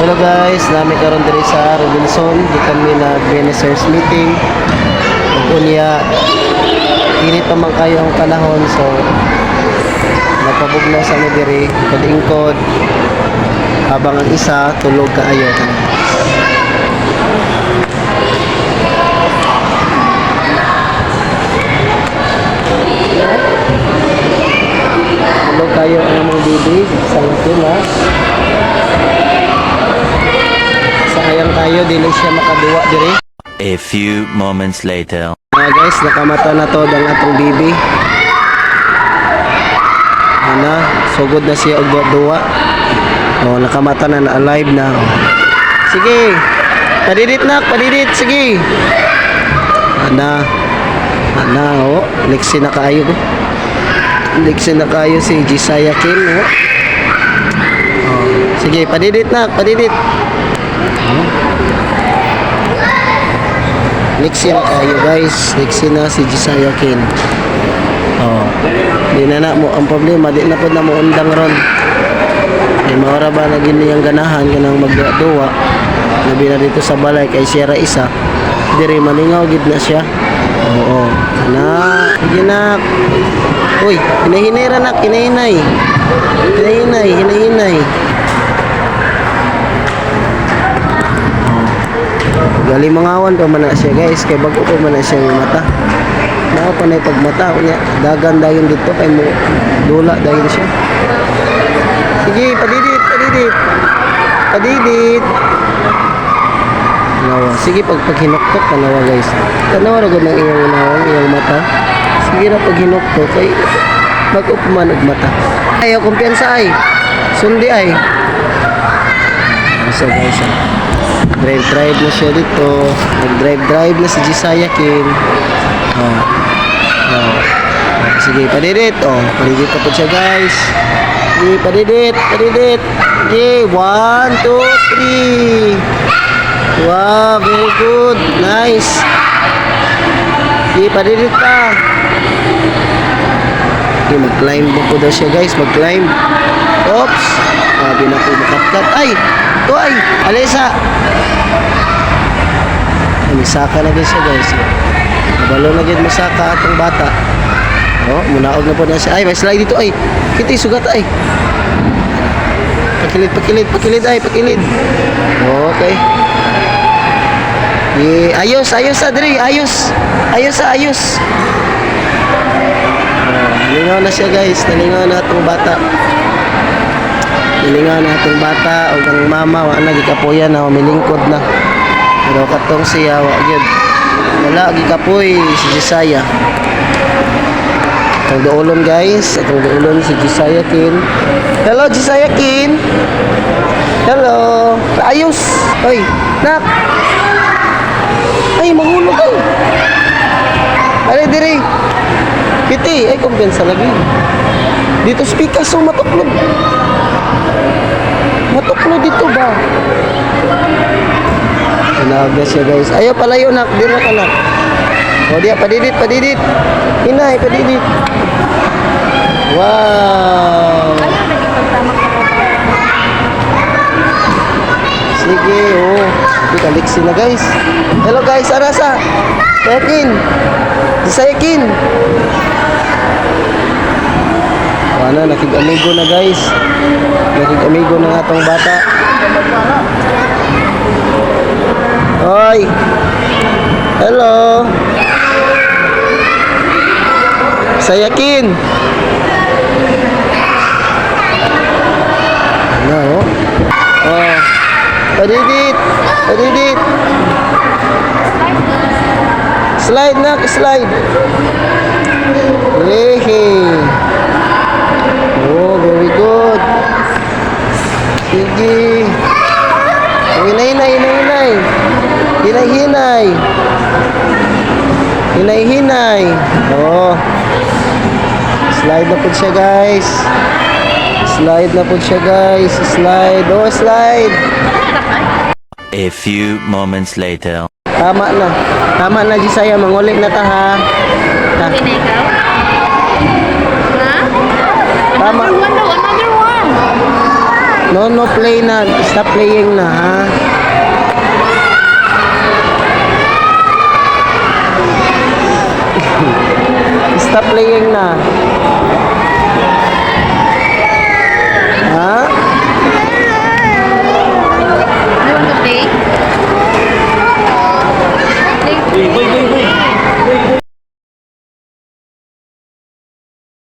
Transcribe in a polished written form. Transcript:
Hello guys, nami karon diri sa Robinson, di kami nag-Venezuel's meeting. Unya, init pa man kayo ang panahon, so nagpabugnaw sa mi diri, kadingkod habang ang isa tulog kaayo. Tulog kayo ang among bibi sa na. Sayang tayo, dili siya makaduwa diri. A few moments later. Guys, nakamata na to ang atong bibi. Ana, sugod na siya og duwa. Oh, nakamata na, alive na. Sige. Padidit nak, padidit, sige. Ana. Oh, liksi na kaayo ko. Liksi na kaayo si Jisaya Kin, oh. Oh, sige, padidit nak, padidit. Liksi na kayo guys, liksi na si Jisaya Kin. Oh, di na mo ang problema, di na po na mo undang ron. Ay maura ba na gini ang ganahan kanang magduwa. Labi na dito sa balay kay Sierra isa. Diri malingaw gid na siya. Oo. Na, sige na. Uy, hinahinay ra nak, hinahinay. Hinahinay. Gali mangawan pa man na siya guys, kay bago pa man na siya yung mata. Naka pa na yung pagmata niya, dagan dahil dito kay mo dula dahil siya. Sige, padidit. Nawa. Sige, pag hinuktok tanawa guys. Tanawa ra gud ng iyang unawang iyang mata. Sige ra pag hinuktok kay bago pa man og mata. Ayaw kumpiyansa ay. Sundi ay. So guys, drive na siya dito. Nag-drive na si Jisaya Kin. Oh. Sige, padidit. Oh, padidit pa po siya guys. Sige, padidit. Sige, 1, 2, 3. Wow, very good. Nice. Sige, padidit pa. Okay, mag-climb po daw siya guys. Mag-climb. Oops. Sabi na po makatkat. Ay! Ito ay! Alisa! Misaka na din siya guys. Nabalo na din masaka atong bata. Oh, munaog na po na siya. Ay, may slide dito ay. Kiti, sugat ay. Pakilid ay, pakilid. Okay. Ayos Adri, ayos. Nalingaw na siya guys, nalingaw na atong bata. Nalingaw na atong bata o ang mama, wala na gikapuyan na, milingkod na. Pero katong siya, wala gikapoy si Jisaya. Atong duulon guys, atong duulon si Jisaya Kin. Hello Jisaya Kin. Hello. Ayos. Oy, nak. Ay, mahulog ay. Ari diri. Kiti, ay kumpensa lagi. Dito speaker so matuklog. Dito ba? Tinawag na siya guys. Ayaw palayo nak, dira ka nak. O diya, padidit. Inay, padidit. Wow. Sige, oh. Kaliksi na guys. Hello guys, arasa. Sayakin. Wala, nakig-amigo na guys. Nakig-amigo na atong bata. Hoy. Hello. Sayakin. Ano? Oh. Padidit. Slide nak, slide. Oh, very good. Sige. Hinay. Oh. Slide na po siya guys. Slide. Oh, slide. A few moments later. Tama na Jisaya, mangulik na ta ha. Okay na ikaw? Ha? Tama. Another one. No play na. Stop playing na, ha? Stop playing na.